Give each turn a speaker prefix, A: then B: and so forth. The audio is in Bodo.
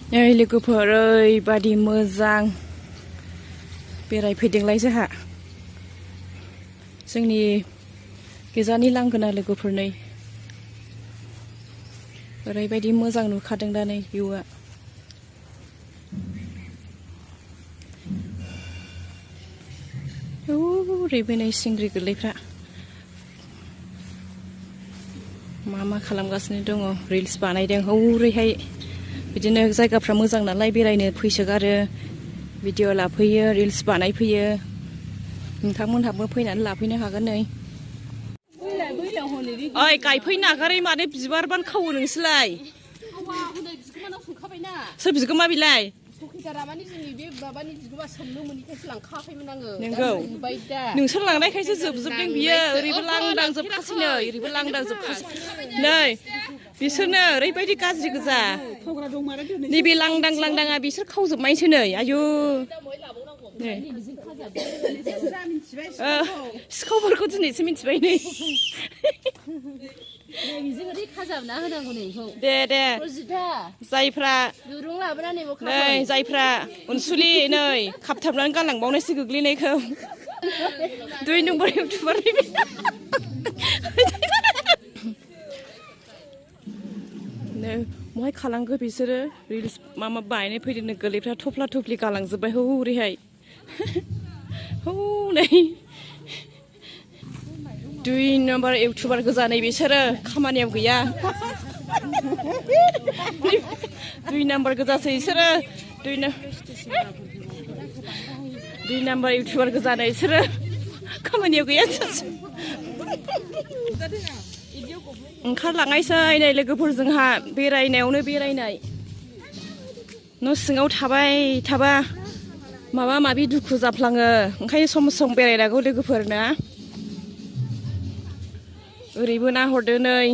A: Ey लोगोफोर ओरैबादि मोजां बेरायफैदोंलाय जोंहा जोंनि गोजाननि लांगोना लोगोफोर नै ओरैबादि मोजां नुखादों दा नै भिउआ ओरैबो नै सिंग्रि गोरलैफ्रा मा खालामगासिनो दङ रिल्स बानायदों हौरैहाय बिदिनो जायगाफ्रा मोजां नालाय बेरायनो फैसोगारो भिडिअ लाफैयो रिल्स बानायफैयो नोंथांमोनहाबो फैनानै लाफैनो हागोन नै ओइ गायफैनो नागारै मानो बिबार बान खावो नोंसोरलाय सोर बिगोमा बिलाय
B: सखिदारा माने जोंनि बे माबानि बिगोमा सोंनो मोनिखायसो लांखाखैमोन आङो
A: नंगौ नोंसोर लांनायखायसो जोबजोबदों बियो ओरैबो लांदां जोबखासैनो ओरैबो लांदां जोबखासै नै बिसोरनो ओरैबायदि गाज्रि गोजा नैबे लांदां लांदाङा बिसोर खावजोबनायसो नै आयु सिखावफोरखौ दिनैसो मिथिबाय नै दे दे जायफ्रा नै जायफ्रा अनसुलि नै खाबथाबनानै गालांबावनायसो गोग्लैनायखौ 2 नम्बर इउटुबारनि महाय खालांखो बिसोरो रिल्स मा बानायनो फैदोंनो गोरलैफ्रा थफ्ला थफ्लि गालांजोब्बाय हौरैहाय हनै 2 नम्बर इउटुबार गोजा नै बिसोरो खामानियाव गैया 2 नम्बर गोजासै बिसोरो 2 नम्बर इउटुबार गोजा नै बिसोरो खामानियाव गैया ओंखारलांनायसै नै लोगोफोर जोंहा बेरायनायावनो बेरायनाय न' सिङाव थाबाय थाबा माबा माबि दुखु जाफ्लाङो ओंखायनो सम सम बेरायनांगौ लोगोफोरना ओरैबो नाहरदो नै